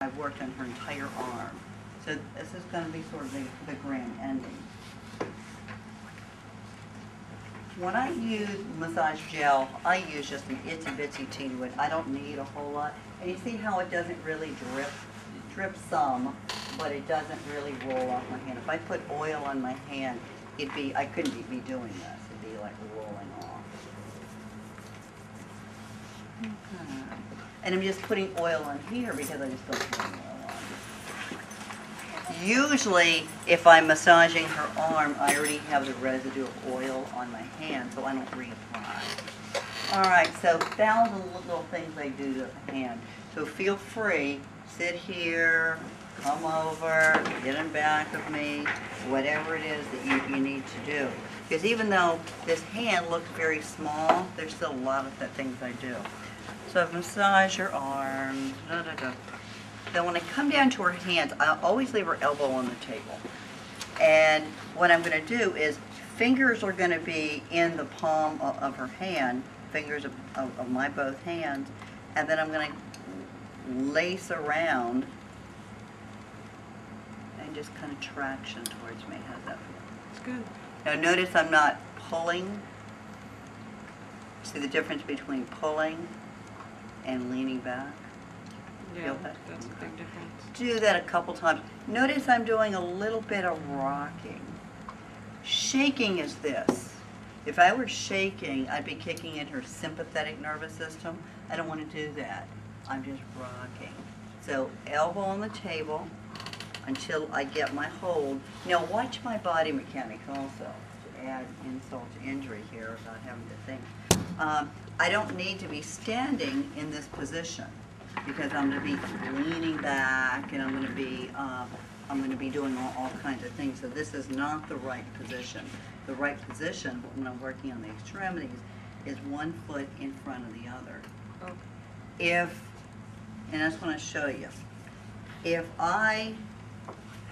I've worked on her entire arm. So this is going to be sort of the grand ending. When I use massage gel, I use just an itsy bitsy teeny bit. I don't need a whole lot. And you see how it doesn't really drip? It drips some, but it doesn't really roll off my hand. If I put oil on my hand, I couldn't be doing this. It'd be like rolling off. And I'm just putting oil on here because I just don't put any oil on. Usually, if I'm massaging her arm, I already have the residue of oil on my hand, so I don't reapply. All right, so thousands of little things I do to the hand. So feel free, sit here, come over, get in back of me, whatever it is that you need to do. Because even though this hand looks very small, there's still a lot of things I do. So massage her arms, da, da, da. Then when I come down to her hands, I always leave her elbow on the table. And what I'm going to do is, fingers are going to be in the palm of her hand, fingers of my both hands, and then I'm going to lace around and just kind of traction towards me. How's that feel? It's good. Now notice I'm not pulling. See the difference between pulling and leaning back? Yeah, Feel that? that's a big difference. Do that a couple times. Notice I'm doing a little bit of rocking. Shaking is this. If I were shaking, I'd be kicking in her sympathetic nervous system. I don't want to do that. I'm just rocking. So elbow on the table until I get my hold. Now watch my body mechanics also, to add insult to injury here without having to think. I don't need to be standing in this position because I'm going to be leaning back and I'm going to be doing all kinds of things. So this is not the right position. The right position when I'm working on the extremities is one foot in front of the other. Oh. And I just want to show you. If I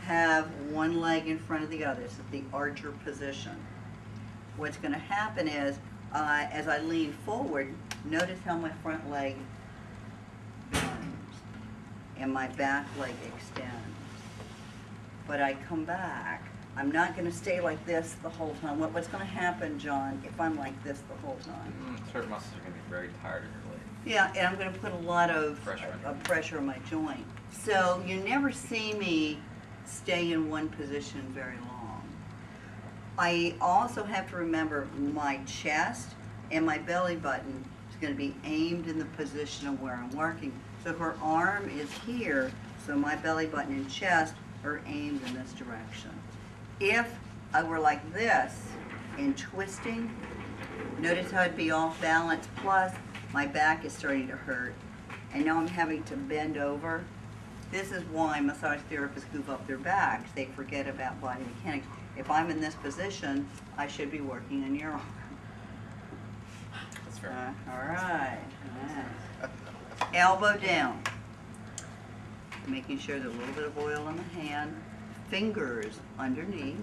have one leg in front of the other, so the archer position, what's going to happen is as I lean forward, notice how my front leg bends and my back leg extends. But I come back. I'm not going to stay like this the whole time. What's going to happen, John, if I'm like this the whole time? Certain muscles are going to be very tired of your leg. Yeah, and I'm going to put a lot of pressure on my joint. So you never see me stay in one position very long. I also have to remember my chest and my belly button is going to be aimed in the position of where I'm working. So her arm is here, so my belly button and chest are aimed in this direction. If I were like this and twisting, notice how I'd be off balance, plus my back is starting to hurt, and now I'm having to bend over. This is why massage therapists goof up their backs. They forget about body mechanics. If I'm in this position, I should be working on your arm. That's fair. All right. Elbow down. Making sure there's a little bit of oil on the hand. Fingers underneath.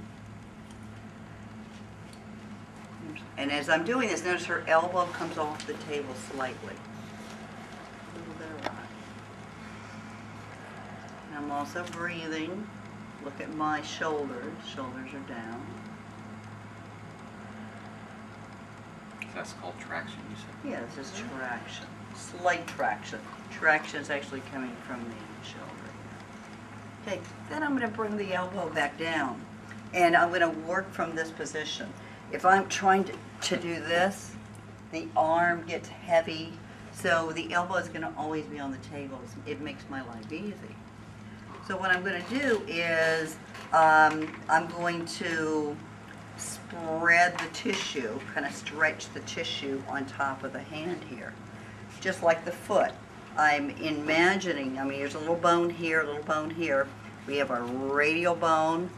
And as I'm doing this, notice her elbow comes off the table slightly. A little bit of rock. And I'm also breathing. Look at my shoulders. Shoulders are down. That's called traction, you said? Yeah, this is traction. Slight traction. Traction is actually coming from the shoulder here. Okay, then I'm going to bring the elbow back down. And I'm going to work from this position. If I'm trying to do this, the arm gets heavy. So the elbow is going to always be on the table. It makes my life easy. So what I'm going to do is I'm going to spread the tissue, kind of stretch the tissue on top of the hand here, just like the foot. I'm imagining, there's a little bone here, a little bone here. We have our radial bone.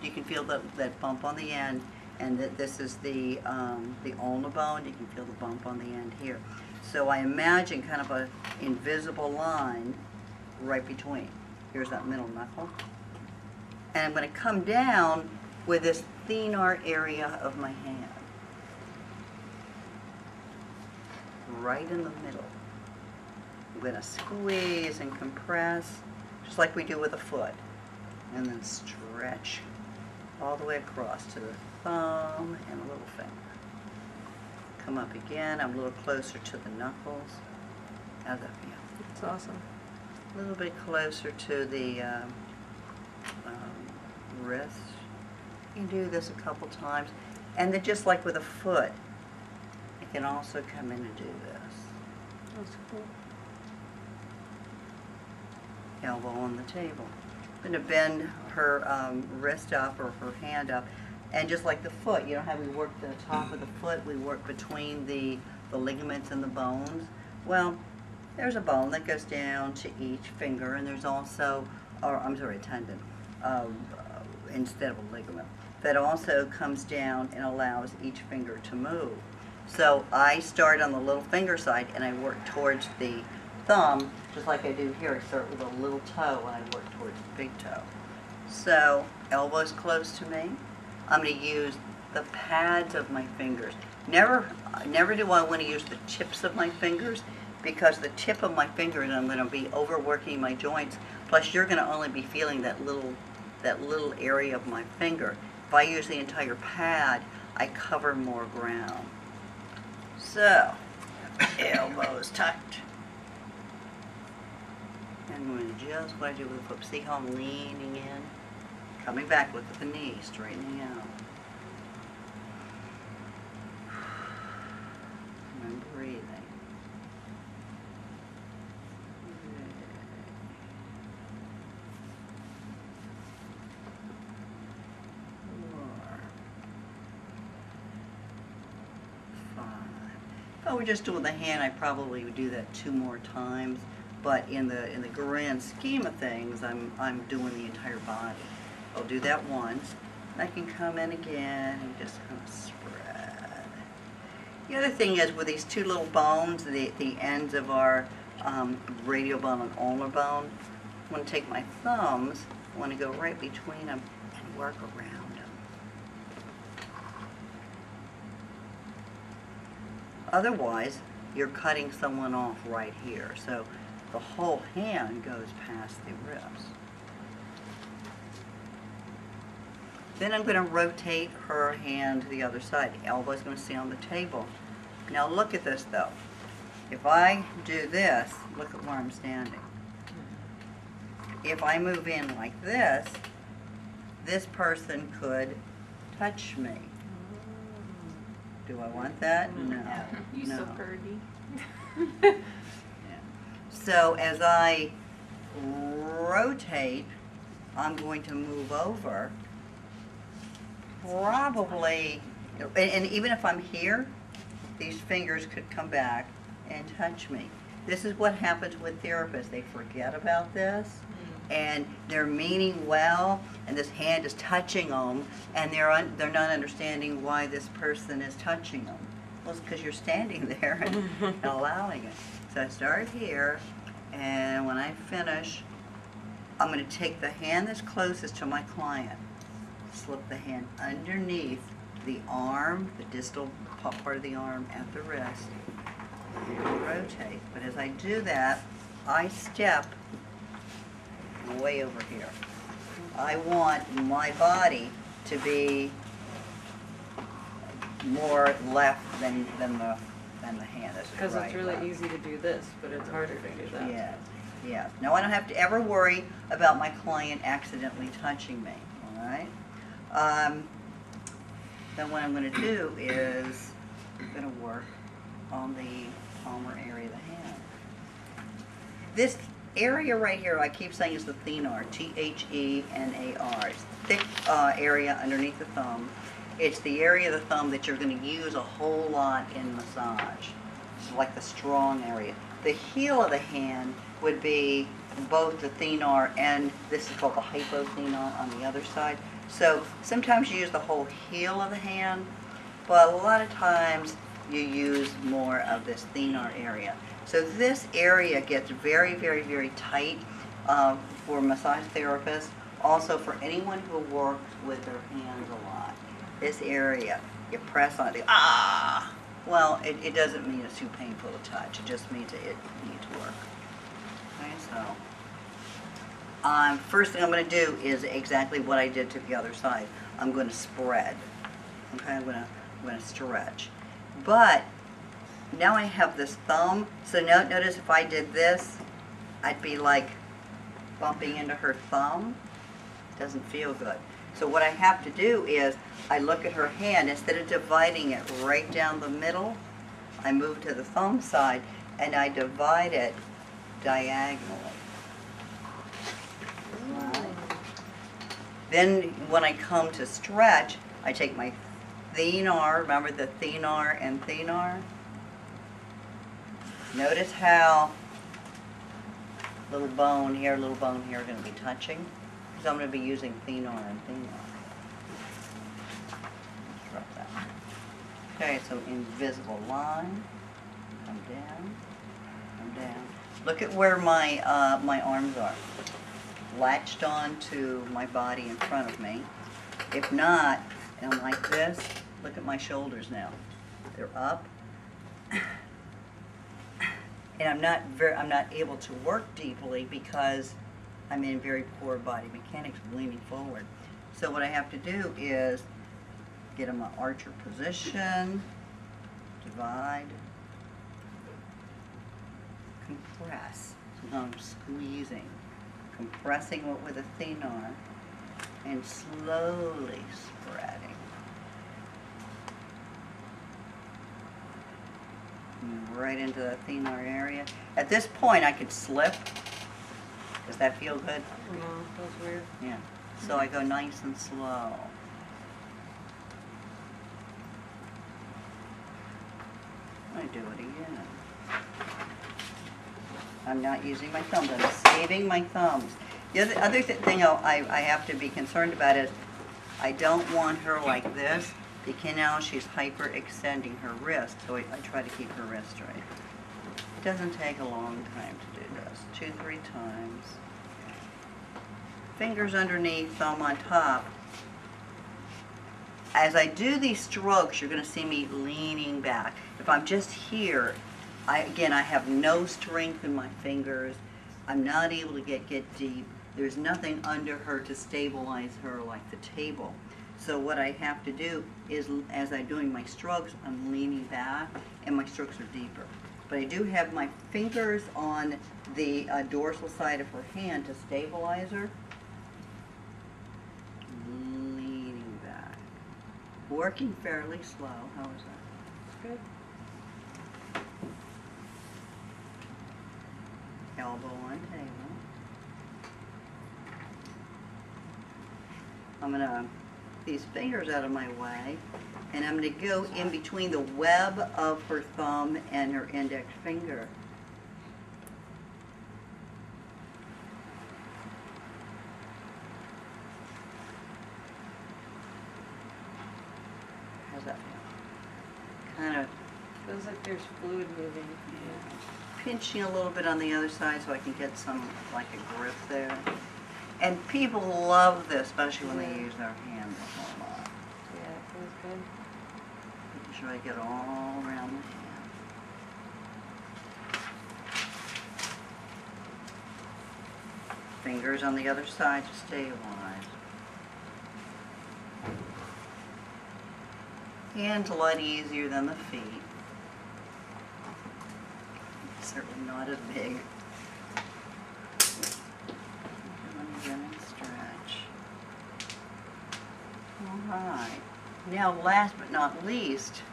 You can feel that bump on the end, and that this is the ulna bone. You can feel the bump on the end here. So I imagine kind of an invisible line right between. Here's that middle knuckle. And I'm going to come down with this thenar area of my hand. Right in the middle. I'm gonna squeeze and compress, just like we do with a foot. And then stretch all the way across to the thumb and little finger. Come up again, I'm a little closer to the knuckles. How's that feel? It's awesome. A little bit closer to the wrist. You can do this a couple times. And then just like with a foot, you can also come in and do this. That's cool. Elbow on the table. I'm going to bend her wrist up or her hand up. And just like the foot, you know how we work the top of the foot, we work between the ligaments and the bones. Well, there's a bone that goes down to each finger, and there's also, or I'm sorry, a tendon instead of a ligament, that also comes down and allows each finger to move. So I start on the little finger side and I work towards the thumb, just like I do here. I start with a little toe and I work towards the big toe. So elbows close to me. I'm going to use the pads of my fingers. Never do I want to use the tips of my fingers, because the tip of my fingers, I'm going to be overworking my joints. Plus, you're going to only be feeling that little area of my finger. If I use the entire pad, I cover more ground. So, elbows tucked. And I'm going to just what I do with the foot. See how I'm leaning in? Coming back with the knee, straightening out. And breathing. If I were just doing the hand, I probably would do that 2 more times. But in the grand scheme of things, I'm doing the entire body. I'll do that once. And I can come in again and just kind of spread. The other thing is with these 2 little bones, the ends of our radial bone and ulnar bone, I want to take my thumbs, I want to go right between them and work around them. Otherwise, you're cutting someone off right here. So the whole hand goes past the wrist. Then I'm going to rotate her hand to the other side. The elbow's going to stay on the table. Now look at this though. If I do this, look at where I'm standing. If I move in like this person could touch me. Do I want that? No. You no. so pretty. Yeah. So as I rotate, I'm going to move over. Probably, and even if I'm here, these fingers could come back and touch me. This is what happens with therapists. They forget about this, and they're meaning well, and this hand is touching them, and they're not understanding why this person is touching them. Well, it's because you're standing there and allowing it. So I start here, and when I finish, I'm going to take the hand that's closest to my client, slip the hand underneath the arm, the distal part of the arm at the wrist, and rotate. But as I do that, I step way over here. I want my body to be more left than the hand. Because it's really easy to do this, but it's harder to do that. Yeah, yeah. Now I don't have to ever worry about my client accidentally touching me, all right? Then what I'm going to do is I'm going to work on the palmar area of the hand. This area right here, I keep saying, is the thenar, T-H-E-N-A-R. It's the thick area underneath the thumb. It's the area of the thumb that you're going to use a whole lot in massage. It's like the strong area. The heel of the hand would be both the thenar and this is called the hypothenar on the other side. So sometimes you use the whole heel of the hand, but a lot of times you use more of this thenar area. So this area gets very, very, very tight for massage therapists, also for anyone who works with their hands a lot. This area, you press on it, ah! Well, it doesn't mean it's too painful to touch. It just means it needs work. So, first thing I'm going to do is exactly what I did to the other side. I'm going to spread. Okay, I'm going to stretch. But now I have this thumb. So now notice if I did this, I'd be like bumping into her thumb. Doesn't feel good. So what I have to do is I look at her hand. Instead of dividing it right down the middle, I move to the thumb side and I divide it diagonally. Right. Then when I come to stretch, I take my thenar, remember the thenar and thenar? Notice how little bone here are going to be touching. So I'm going to be using thenar and thenar. Drop that. Okay, so invisible line. Come down. Come down. Look at where my my arms are. Latched on to my body in front of me. If not, and I'm like this, look at my shoulders now. They're up. And I'm not able to work deeply because I'm in very poor body mechanics, leaning forward. So what I have to do is get in my archer position, divide, compress. So now I'm squeezing, compressing with a thenar, and slowly spreading. Right into the thenar area. At this point, I could slip. Does that feel good? No, feels weird. Yeah. So I go nice and slow. I do it again. I'm not using my thumbs. I'm saving my thumbs. The other thing I have to be concerned about is I don't want her like this. Because now she's hyperextending her wrist, so I try to keep her wrist straight. It doesn't take a long time to do this. 2-3 times. Fingers underneath, thumb on top. As I do these strokes, you're going to see me leaning back. If I'm just here, I have no strength in my fingers. I'm not able to get deep. There's nothing under her to stabilize her like the table. So what I have to do is, as I'm doing my strokes, I'm leaning back, and my strokes are deeper. But I do have my fingers on the dorsal side of her hand to stabilize her. Leaning back. Working fairly slow. How is that? Good. Elbow on table. I'm going to these fingers out of my way, and I'm going to go in between the web of her thumb and her index finger. How's that feel? Kind of Feels like there's fluid moving. pinching a little bit on the other side so I can get some, like a grip there. And people love this, especially when they use their hands a whole lot. Yeah, it feels good. Making sure I get all around the hand. Fingers on the other side to stabilize. Hands a lot easier than the feet. Certainly not as big. And stretch. Alright. Now last but not least,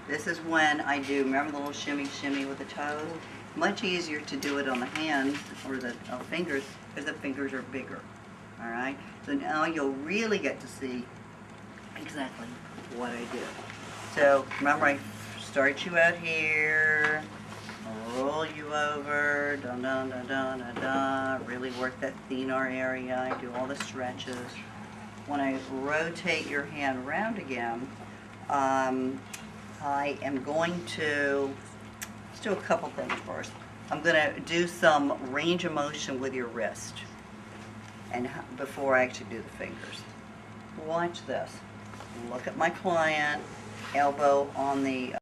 this is when I do, remember the little shimmy with the toes? Much easier to do it on the hands or the fingers because the fingers are bigger. Alright? So now you'll really get to see exactly what I do. So remember, I start you out here, roll you over, dun dun dun dun dun dun, really work that thenar area, I do all the stretches. When I rotate your hand around again, I am going to, let's do a couple things first. I'm going to do some range of motion with your wrist and before I actually do the fingers. Watch this. Look at my client, elbow on the